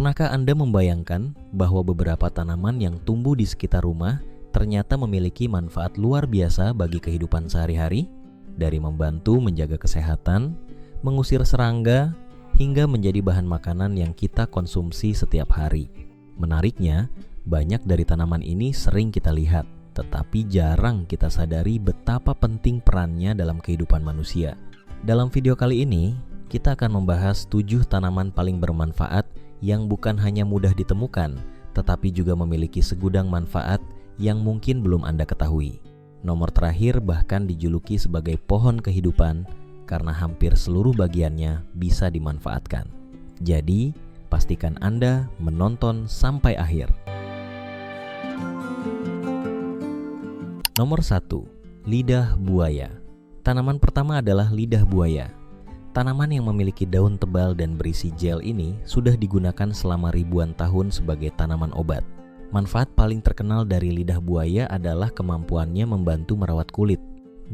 Pernahkah Anda membayangkan bahwa beberapa tanaman yang tumbuh di sekitar rumah ternyata memiliki manfaat luar biasa bagi kehidupan sehari-hari? Dari membantu menjaga kesehatan, mengusir serangga, hingga menjadi bahan makanan yang kita konsumsi setiap hari. Menariknya, banyak dari tanaman ini sering kita lihat, tetapi jarang kita sadari betapa penting perannya dalam kehidupan manusia. Dalam video kali ini, kita akan membahas 7 tanaman paling bermanfaat yang bukan hanya mudah ditemukan, tetapi juga memiliki segudang manfaat yang mungkin belum Anda ketahui. Nomor terakhir bahkan dijuluki sebagai pohon kehidupan karena hampir seluruh bagiannya bisa dimanfaatkan. Jadi, pastikan Anda menonton sampai akhir. Nomor 1. Lidah buaya. Tanaman pertama adalah lidah buaya. Tanaman yang memiliki daun tebal dan berisi gel ini sudah digunakan selama ribuan tahun sebagai tanaman obat. Manfaat paling terkenal dari lidah buaya adalah kemampuannya membantu merawat kulit.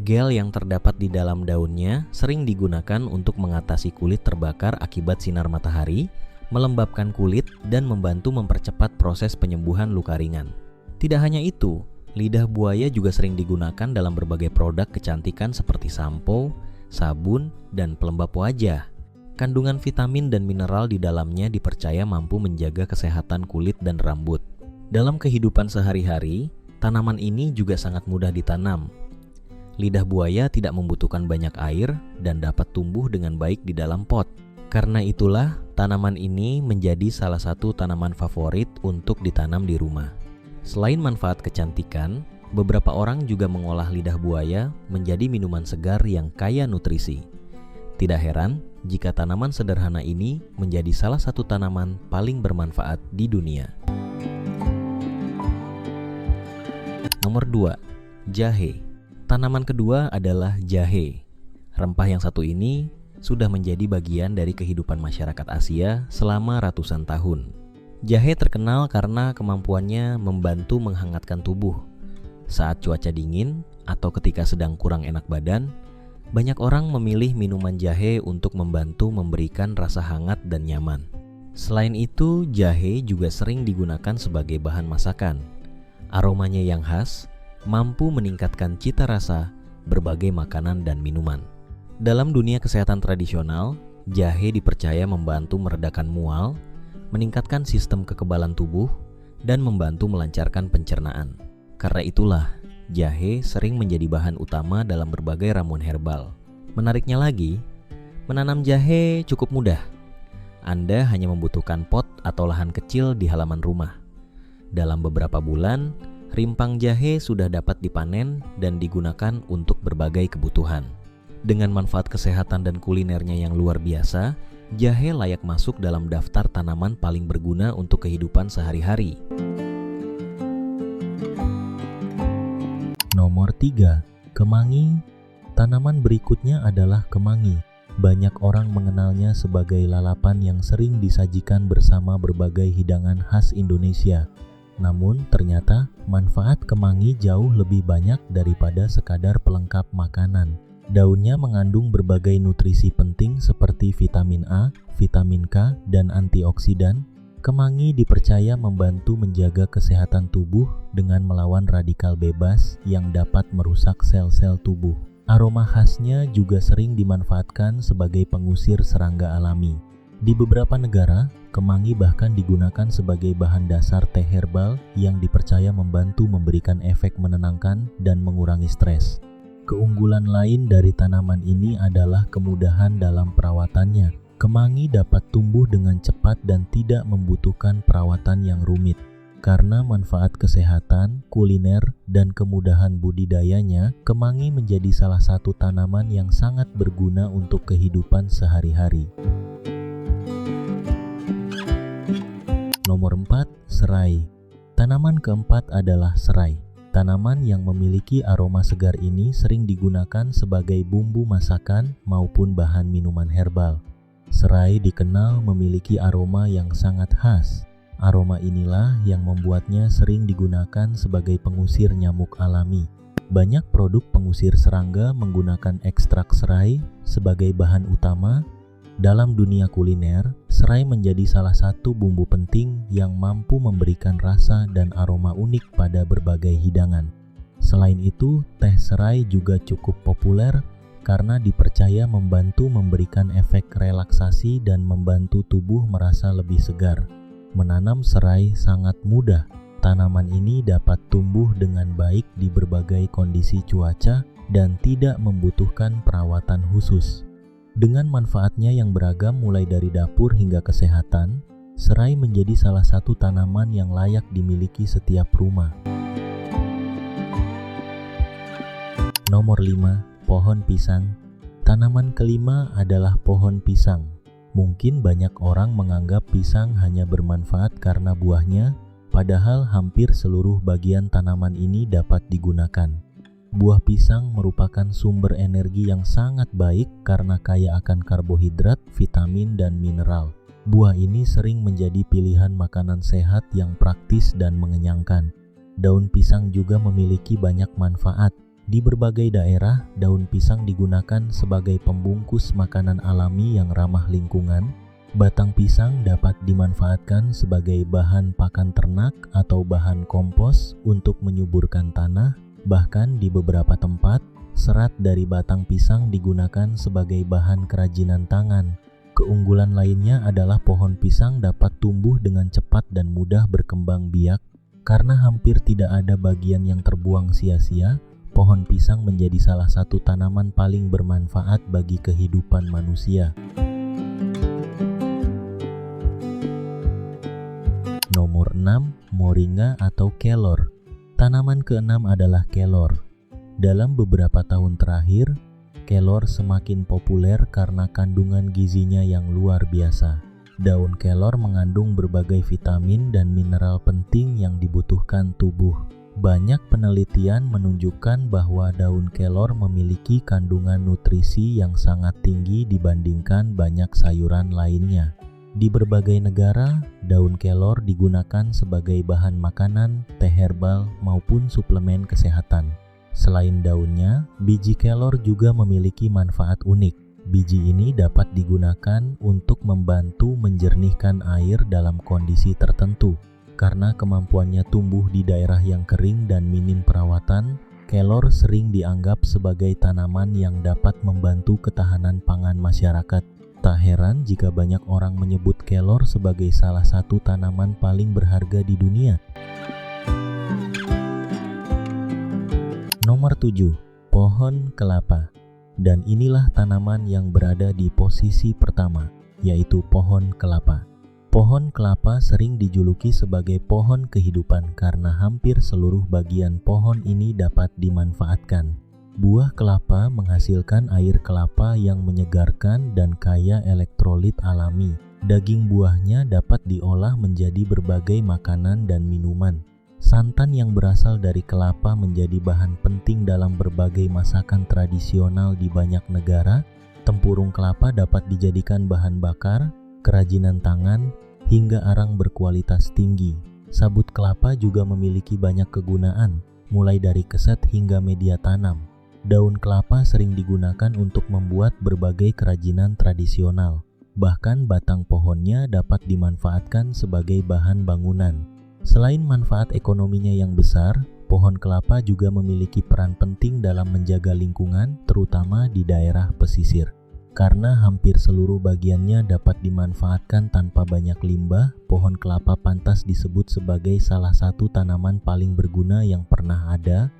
Gel yang terdapat di dalam daunnya sering digunakan untuk mengatasi kulit terbakar akibat sinar matahari, melembabkan kulit, dan membantu mempercepat proses penyembuhan luka ringan. Tidak hanya itu, lidah buaya juga sering digunakan dalam berbagai produk kecantikan seperti sampo, sabun, dan pelembab wajah. Kandungan vitamin dan mineral di dalamnya dipercaya mampu menjaga kesehatan kulit dan rambut. Dalam kehidupan sehari-hari, tanaman ini juga sangat mudah ditanam. Lidah buaya tidak membutuhkan banyak air dan dapat tumbuh dengan baik di dalam pot. Karena itulah, tanaman ini menjadi salah satu tanaman favorit untuk ditanam di rumah. Selain manfaat kecantikan, beberapa orang juga mengolah lidah buaya menjadi minuman segar yang kaya nutrisi. Tidak heran jika tanaman sederhana ini menjadi salah satu tanaman paling bermanfaat di dunia. Nomor 2. Jahe. Tanaman kedua adalah jahe. Rempah yang satu ini sudah menjadi bagian dari kehidupan masyarakat Asia selama ratusan tahun. Jahe terkenal karena kemampuannya membantu menghangatkan tubuh. Saat cuaca dingin atau ketika sedang kurang enak badan, banyak orang memilih minuman jahe untuk membantu memberikan rasa hangat dan nyaman. Selain itu, jahe juga sering digunakan sebagai bahan masakan. Aromanya yang khas mampu meningkatkan cita rasa berbagai makanan dan minuman. Dalam dunia kesehatan tradisional, jahe dipercaya membantu meredakan mual, meningkatkan sistem kekebalan tubuh, dan membantu melancarkan pencernaan. Karena itulah, jahe sering menjadi bahan utama dalam berbagai ramuan herbal. Menariknya lagi, menanam jahe cukup mudah. Anda hanya membutuhkan pot atau lahan kecil di halaman rumah. Dalam beberapa bulan, rimpang jahe sudah dapat dipanen dan digunakan untuk berbagai kebutuhan. Dengan manfaat kesehatan dan kulinernya yang luar biasa, jahe layak masuk dalam daftar tanaman paling berguna untuk kehidupan sehari-hari. Nomor 3. Kemangi. Tanaman berikutnya adalah kemangi. Banyak orang mengenalnya sebagai lalapan yang sering disajikan bersama berbagai hidangan khas Indonesia. Namun ternyata manfaat kemangi jauh lebih banyak daripada sekadar pelengkap makanan. Daunnya mengandung berbagai nutrisi penting seperti vitamin A, vitamin K, dan antioksidan. Kemangi dipercaya membantu menjaga kesehatan tubuh dengan melawan radikal bebas yang dapat merusak sel-sel tubuh. Aroma khasnya juga sering dimanfaatkan sebagai pengusir serangga alami. Di beberapa negara, kemangi bahkan digunakan sebagai bahan dasar teh herbal yang dipercaya membantu memberikan efek menenangkan dan mengurangi stres. Keunggulan lain dari tanaman ini adalah kemudahan dalam perawatannya. Kemangi dapat tumbuh dengan cepat dan tidak membutuhkan perawatan yang rumit. Karena manfaat kesehatan, kuliner, dan kemudahan budidayanya, kemangi menjadi salah satu tanaman yang sangat berguna untuk kehidupan sehari-hari. Nomor 4. Serai. Tanaman keempat adalah serai. Tanaman yang memiliki aroma segar ini sering digunakan sebagai bumbu masakan maupun bahan minuman herbal. Serai dikenal memiliki aroma yang sangat khas. Aroma inilah yang membuatnya sering digunakan sebagai pengusir nyamuk alami. Banyak produk pengusir serangga menggunakan ekstrak serai sebagai bahan utama. Dalam dunia kuliner, serai menjadi salah satu bumbu penting yang mampu memberikan rasa dan aroma unik pada berbagai hidangan. Selain itu, teh serai juga cukup populer karena dipercaya membantu memberikan efek relaksasi dan membantu tubuh merasa lebih segar. Menanam serai sangat mudah. Tanaman ini dapat tumbuh dengan baik di berbagai kondisi cuaca dan tidak membutuhkan perawatan khusus. Dengan manfaatnya yang beragam mulai dari dapur hingga kesehatan, serai menjadi salah satu tanaman yang layak dimiliki setiap rumah. Nomor 5. Pohon pisang. Tanaman kelima adalah pohon pisang. Mungkin banyak orang menganggap pisang hanya bermanfaat karena buahnya, padahal hampir seluruh bagian tanaman ini dapat digunakan. Buah pisang merupakan sumber energi yang sangat baik karena kaya akan karbohidrat, vitamin, dan mineral. Buah ini sering menjadi pilihan makanan sehat yang praktis dan mengenyangkan. Daun pisang juga memiliki banyak manfaat. Di berbagai daerah, daun pisang digunakan sebagai pembungkus makanan alami yang ramah lingkungan. Batang pisang dapat dimanfaatkan sebagai bahan pakan ternak atau bahan kompos untuk menyuburkan tanah. Bahkan di beberapa tempat, serat dari batang pisang digunakan sebagai bahan kerajinan tangan. Keunggulan lainnya adalah pohon pisang dapat tumbuh dengan cepat dan mudah berkembang biak. Karena hampir tidak ada bagian yang terbuang sia-sia, pohon pisang menjadi salah satu tanaman paling bermanfaat bagi kehidupan manusia. Nomor 6. Moringa atau kelor. Tanaman keenam adalah kelor. Dalam beberapa tahun terakhir, kelor semakin populer karena kandungan gizinya yang luar biasa. Daun kelor mengandung berbagai vitamin dan mineral penting yang dibutuhkan tubuh. Banyak penelitian menunjukkan bahwa daun kelor memiliki kandungan nutrisi yang sangat tinggi dibandingkan banyak sayuran lainnya. Di berbagai negara, daun kelor digunakan sebagai bahan makanan, teh herbal, maupun suplemen kesehatan. Selain daunnya, biji kelor juga memiliki manfaat unik. Biji ini dapat digunakan untuk membantu menjernihkan air dalam kondisi tertentu. Karena kemampuannya tumbuh di daerah yang kering dan minim perawatan, kelor sering dianggap sebagai tanaman yang dapat membantu ketahanan pangan masyarakat. Tak heran jika banyak orang menyebut kelor sebagai salah satu tanaman paling berharga di dunia. Nomor 7. Pohon kelapa. Dan inilah tanaman yang berada di posisi pertama, yaitu pohon kelapa. Pohon kelapa sering dijuluki sebagai pohon kehidupan karena hampir seluruh bagian pohon ini dapat dimanfaatkan. Buah kelapa menghasilkan air kelapa yang menyegarkan dan kaya elektrolit alami. Daging buahnya dapat diolah menjadi berbagai makanan dan minuman. Santan yang berasal dari kelapa menjadi bahan penting dalam berbagai masakan tradisional di banyak negara. Tempurung kelapa dapat dijadikan bahan bakar, kerajinan tangan, hingga arang berkualitas tinggi. Sabut kelapa juga memiliki banyak kegunaan, mulai dari keset hingga media tanam. Daun kelapa sering digunakan untuk membuat berbagai kerajinan tradisional. Bahkan batang pohonnya dapat dimanfaatkan sebagai bahan bangunan. Selain manfaat ekonominya yang besar, pohon kelapa juga memiliki peran penting dalam menjaga lingkungan, terutama di daerah pesisir. Karena hampir seluruh bagiannya dapat dimanfaatkan tanpa banyak limbah, pohon kelapa pantas disebut sebagai salah satu tanaman paling berguna yang pernah ada.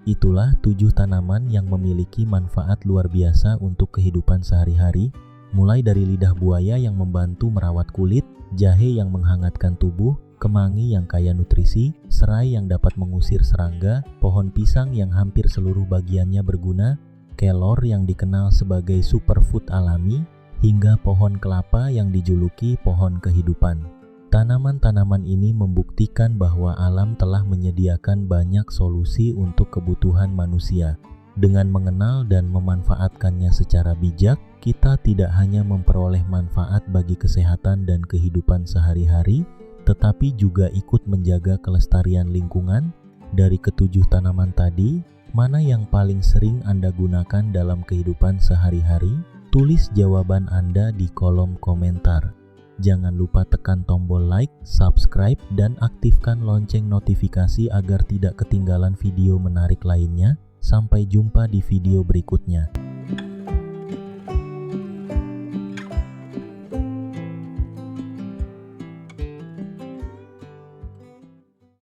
Itulah 7 tanaman yang memiliki manfaat luar biasa untuk kehidupan sehari-hari, mulai dari lidah buaya yang membantu merawat kulit, jahe yang menghangatkan tubuh, kemangi yang kaya nutrisi, serai yang dapat mengusir serangga, pohon pisang yang hampir seluruh bagiannya berguna, kelor yang dikenal sebagai superfood alami, hingga pohon kelapa yang dijuluki pohon kehidupan. Tanaman-tanaman ini membuktikan bahwa alam telah menyediakan banyak solusi untuk kebutuhan manusia. Dengan mengenal dan memanfaatkannya secara bijak, kita tidak hanya memperoleh manfaat bagi kesehatan dan kehidupan sehari-hari, tetapi juga ikut menjaga kelestarian lingkungan. Dari ketujuh tanaman tadi, Mana yang paling sering Anda gunakan dalam kehidupan sehari-hari? Tulis jawaban Anda di kolom komentar. Jangan lupa tekan tombol like, subscribe, dan aktifkan lonceng notifikasi agar tidak ketinggalan video menarik lainnya. Sampai jumpa di video berikutnya.